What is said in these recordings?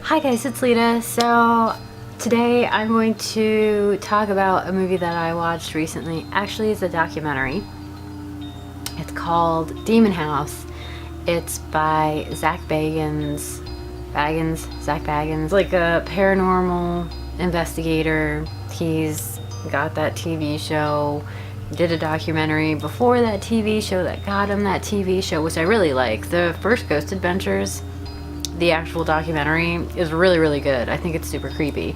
Hi guys, it's Lita. So today I'm going to talk about a movie that I watched recently. Actually, it's a documentary. It's called Demon House. It's by Zak Bagans, like a paranormal investigator. He's got that TV show, did a documentary before that TV show that got him that TV show, which I really like. The first Ghost Adventures, the actual documentary, is really, really good. I think it's super creepy.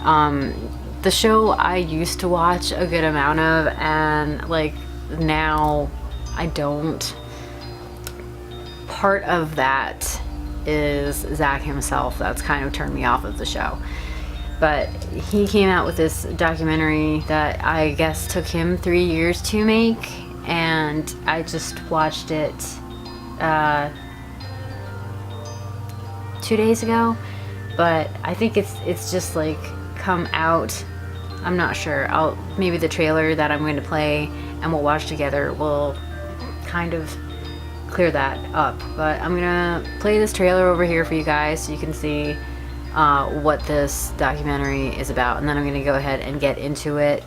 The show I used to watch a good amount of, and like now I don't. Part of that is Zak himself. That's kind of turned me off of the show. But he came out with this documentary that I guess took him 3 years to make, and I just watched it 2 days ago. But I think it's just like come out. I'm not sure. Maybe the trailer that I'm going to play and we'll watch together will kind of clear that up. But I'm gonna play this trailer over here for you guys so you can see what this documentary is about, and then I'm gonna go ahead and get into it.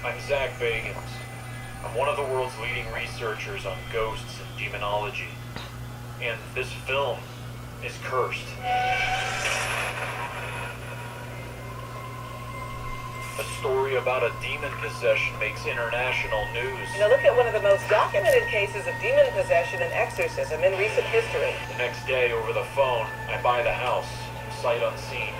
I'm Zak Bagans. I'm one of the world's leading researchers on ghosts and demonology. And this film is cursed. A story about a demon possession makes international news. Now look at one of the most documented cases of demon possession and exorcism in recent history. The next day, over the phone, I buy the house, sight unseen.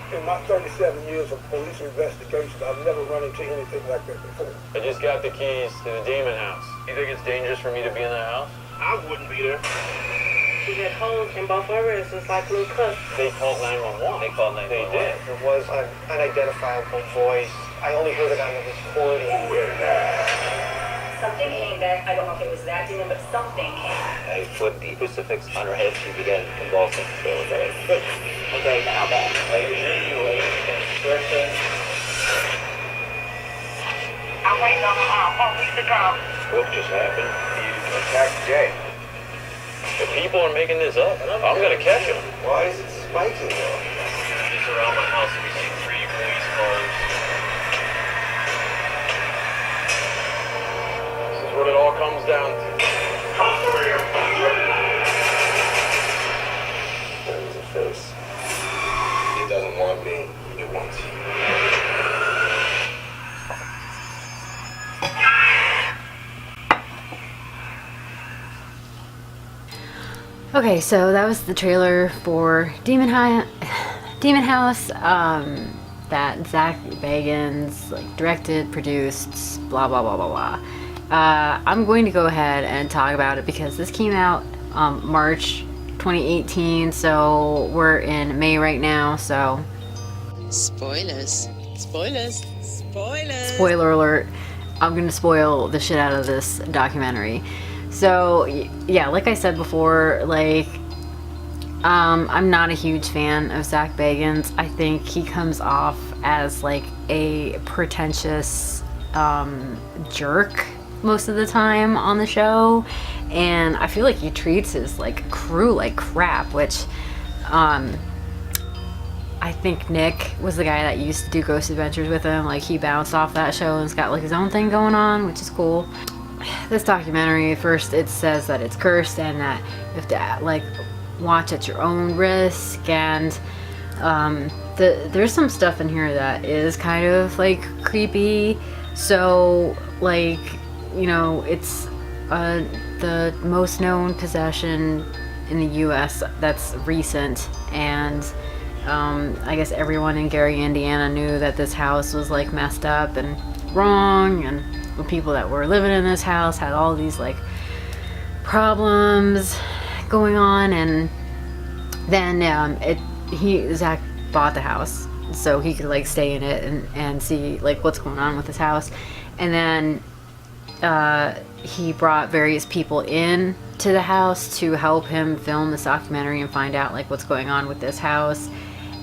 In my 37 years of police investigation, I've never run into anything like that before. I just got the keys to the demon house. You think it's dangerous for me to be in that house? I wouldn't be there. She had holes in both her wrists, just like little cuts. They called 911. They called 911. They did. There was an unidentifiable voice. I only heard it on the recording. Something came back. I don't know if it was that demon, but something came. I flipped the crucifix on her head. She began convulsing. It was very sick. Okay, now back. I'm waiting on the police to come. What just happened? You attacked Jay. The people are making this up. I'm gonna catch them. Why is it spiking though? Just around my house, we see 3 police cars. This is what it all comes down to. There was a face. It doesn't want me. It wants you. Okay, so that was the trailer for Demon House, that Zak Bagans like directed, produced, blah blah blah blah blah. I'm going to go ahead and talk about it because this came out March 2018, so we're in May right now. So Spoilers. spoiler alert, I'm gonna spoil the shit out of this documentary. So yeah, like I said before, like I'm not a huge fan of Zak Bagans. I think he comes off as like a pretentious jerk most of the time on the show, and I feel like he treats his like crew like crap, which I think Nick was the guy that used to do Ghost Adventures with him. Like, he bounced off that show and has got like his own thing going on, which is cool. This documentary, first it says that it's cursed and that you have to like watch at your own risk, and there's some stuff in here that is kind of like creepy. So like, you know, it's the most known possession in the US that's recent, and I guess everyone in Gary, Indiana knew that this house was like messed up and wrong, and the people that were living in this house had all these like problems going on. And then Zak bought the house so he could like stay in it and see like what's going on with his house. And then he brought various people in to the house to help him film this documentary and find out like what's going on with this house.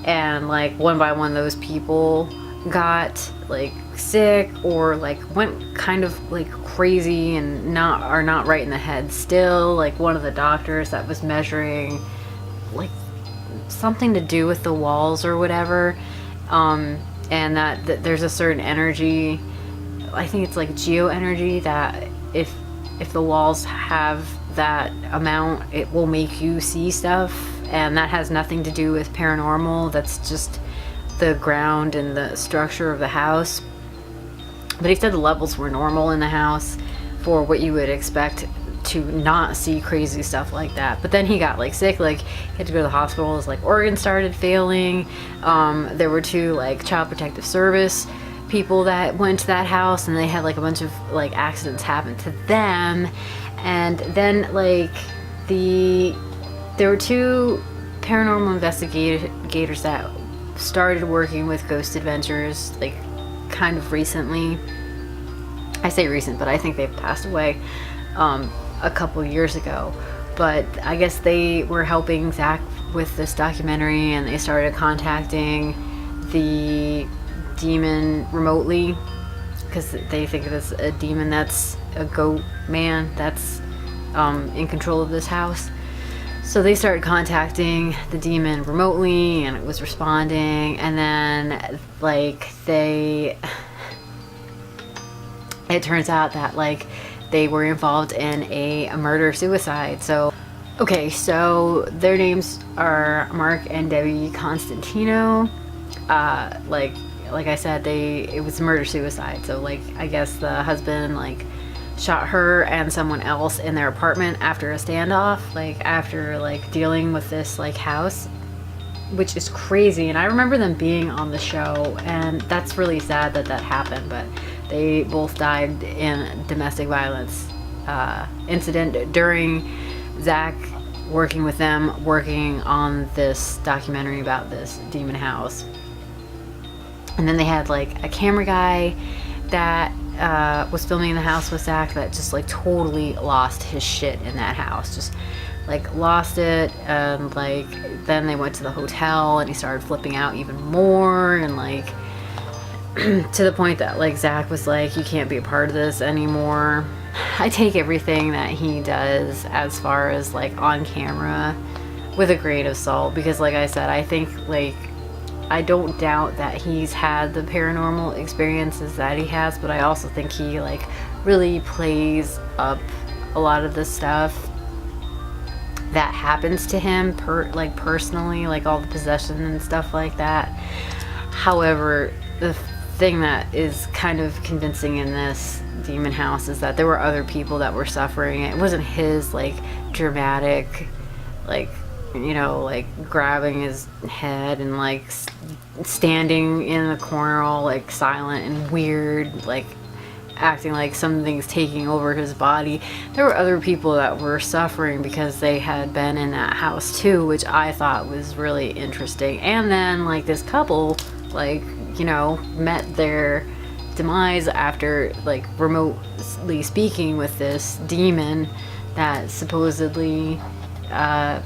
And like one by one those people got like sick or like went kind of like crazy and are not right in the head still. Like one of the doctors that was measuring like something to do with the walls or whatever, and that there's a certain energy, I think it's like geo energy, that if the walls have that amount, it will make you see stuff. And that has nothing to do with paranormal. That's just the ground and the structure of the house. But he said the levels were normal in the house for what you would expect to not see crazy stuff like that. But then he got like sick, like he had to go to the hospital. His like organs started failing. There were 2 like child protective service people that went to that house, and they had like a bunch of like accidents happen to them. And then like there were 2 paranormal investigators that started working with Ghost Adventures like kind of recently. I say recent, but I think they've passed away a couple years ago. But I guess they were helping Zak with this documentary, and they started contacting the demon remotely because they think of this a demon that's a goat man that's in control of this house. So they started contacting the demon remotely, and it was responding. And then like it turns out that like they were involved in a murder-suicide. So okay, so their names are Mark and Debbie Constantino. Like I said, it was murder-suicide. So like I guess the husband like shot her and someone else in their apartment after a standoff, like after like dealing with this like house, which is crazy. And I remember them being on the show, and that's really sad that happened. But they both died in domestic violence incident during Zak working with them, working on this documentary about this demon house. And then they had like a camera guy that was filming in the house with Zak that just like totally lost his shit in that house, just like lost it. And like then they went to the hotel, and he started flipping out even more, and like to the point that like Zak was like, you can't be a part of this anymore. I take everything that he does as far as like on camera with a grain of salt, because like I said, I think like I don't doubt that he's had the paranormal experiences that he has, but I also think he like really plays up a lot of the stuff that happens to him personally, like all the possession and stuff like that. However, the thing that is kind of convincing in this demon house is that there were other people that were suffering. It wasn't his like dramatic, like, you know, like grabbing his head and like standing in the corner all like silent and weird, like acting like something's taking over his body. There were other people that were suffering because they had been in that house too, which I thought was really interesting. And then like this couple, like, you know, met their demise after like remotely speaking with this demon that supposedly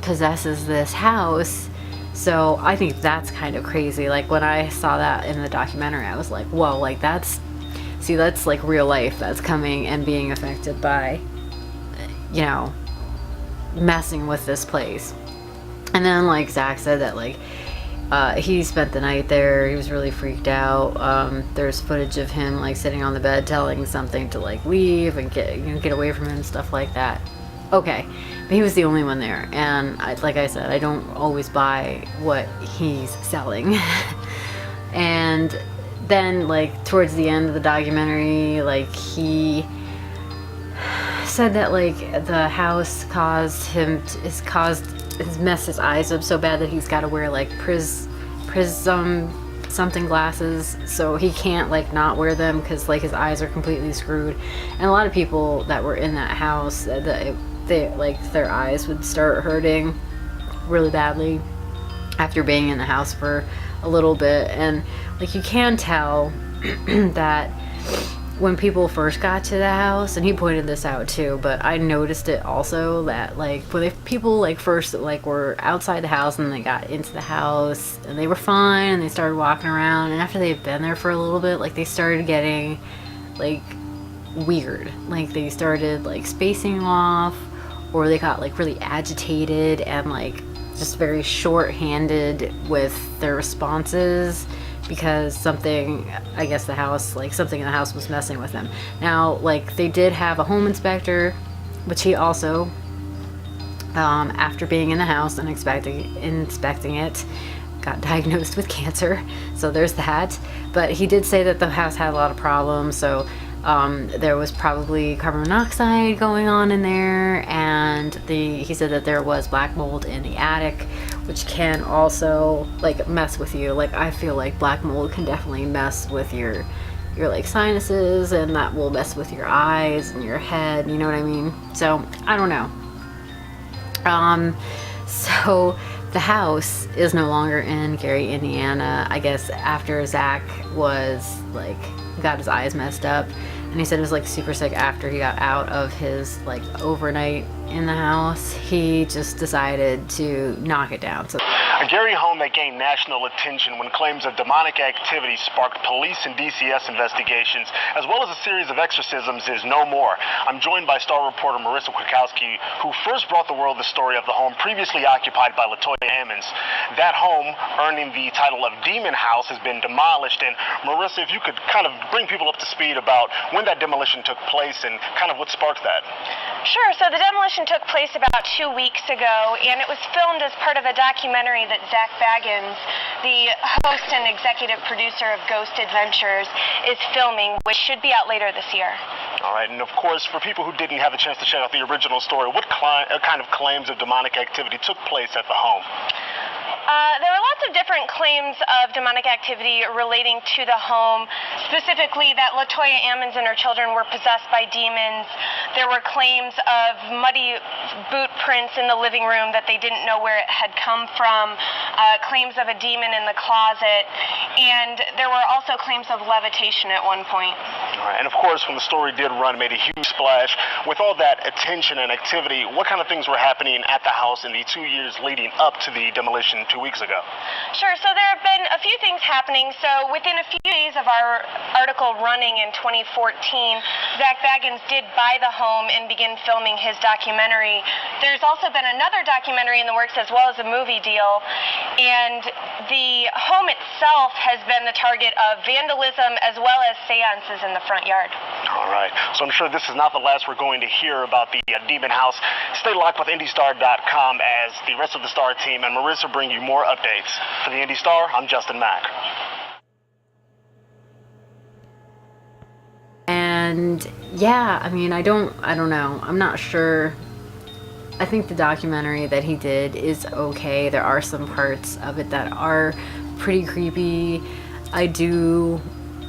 possesses this house. So I think that's kind of crazy. Like when I saw that in the documentary, I was like, whoa, like that's like real life that's coming and being affected by, you know, messing with this place. And then like Zak said that like he spent the night there. He was really freaked out. There's footage of him like sitting on the bed telling something to like leave and get away from him, stuff like that. Okay, but he was the only one there, and like I said, I don't always buy what he's selling. And then like towards the end of the documentary, like he said that like the house has messed his eyes up so bad that he's got to wear like prism something glasses, so he can't like not wear them because like his eyes are completely screwed. And a lot of people that were in that house, they like their eyes would start hurting really badly after being in the house for a little bit, and like you can tell that when people first got to the house, and he pointed this out too, but I noticed it also, that like when people like first like were outside the house and they got into the house and they were fine and they started walking around, and after they've been there for a little bit, like they started getting like weird, like they started like spacing off, or they got like really agitated and like just very short-handed with their responses, because something, I guess the house, like something in the house was messing with them. Now, like they did have a home inspector, which he also, after being in the house and inspecting it, got diagnosed with cancer. So there's that. But he did say that the house had a lot of problems. So there was probably carbon monoxide going on in there, and he said that there was black mold in the attic, which can also like mess with you. Like I feel like black mold can definitely mess with your like sinuses, and that will mess with your eyes and your head, you know what I mean? So I don't know. So the house is no longer in Gary, Indiana, I guess after Zak was like got his eyes messed up, and he said he was like super sick after he got out of his like overnight in the house. He just decided to knock it down. So a Gary home that gained national attention when claims of demonic activity sparked police and DCS investigations, as well as a series of exorcisms, is no more. I'm joined by star reporter Marissa Kwiatkowski, who first brought the world the story of the home previously occupied by LaToya Ammons. That home, earning the title of Demon House, has been demolished. And Marissa, if you could kind of bring people up to speed about when that demolition took place and kind of what sparked that. Sure. So the demolition took place about 2 weeks ago, and it was filmed as part of a documentary that Zak Bagans, the host and executive producer of Ghost Adventures, is filming, which should be out later this year. All right, and of course, for people who didn't have a chance to check out the original story, what kind of claims of demonic activity took place at the home? There were lots of different claims of demonic activity relating to the home, specifically that LaToya Ammons and her children were possessed by demons. There were claims of muddy boot prints in the living room that they didn't know where it had come from, claims of a demon in the closet, and there were also claims of levitation at one point. All right, and of course, when the story did run, it made a huge splash. With all that attention and activity, what kind of things were happening at the house in the 2 years leading up to the demolition 2 weeks ago? Sure, so there have been a few things happening. So within a few days of our article running in 2014, Zak Bagans did buy the home and begin filming his documentary. There's also been another documentary in the works as well as a movie deal, and the home itself has been the target of vandalism as well as seances in the front yard. All right, so I'm sure this is not the last we're going to hear about the Demon House. Stay locked with IndyStar.com as the rest of the Star team and Marissa bring you more updates. For the Indy Star, I'm Justin Mack. And yeah, I mean, I don't know. I'm not sure. I think the documentary that he did is okay. There are some parts of it that are pretty creepy. I do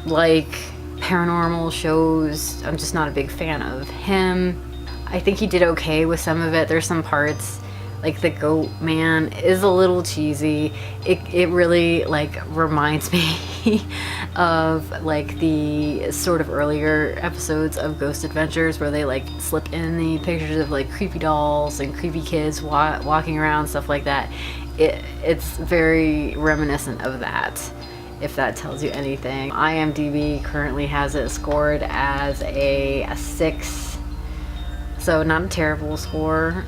like paranormal shows. I'm just not a big fan of him. I think he did okay with some of it. There's some parts, like the goat man is a little cheesy. It really like reminds me of like the sort of earlier episodes of Ghost Adventures where they like slip in the pictures of like creepy dolls and creepy kids walking around, stuff like that. It's very reminiscent of that, if that tells you anything. IMDb currently has it scored as a 6, so not a terrible score.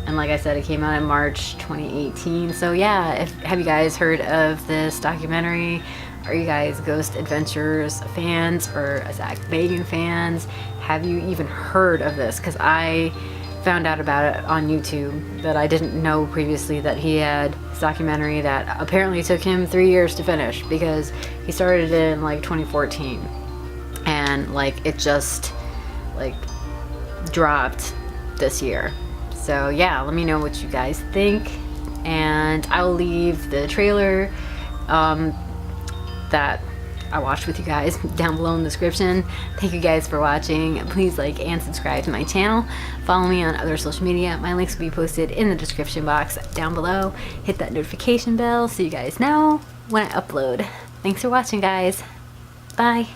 And like I said, it came out in March 2018. So yeah, have you guys heard of this documentary? Are you guys Ghost Adventures fans or Zak Bagans fans? Have you even heard of this? Because I found out about it on YouTube that I didn't know previously, that he had this documentary that apparently took him 3 years to finish, because he started in like 2014 and like it just like dropped this year. So yeah, let me know what you guys think, and I'll leave the trailer that I watched with you guys down below in the description. Thank you guys for watching. Please like and subscribe to my channel. Follow me on other social media. My links will be posted in the description box down below. Hit that notification bell so you guys know when I upload. Thanks for watching, guys. Bye.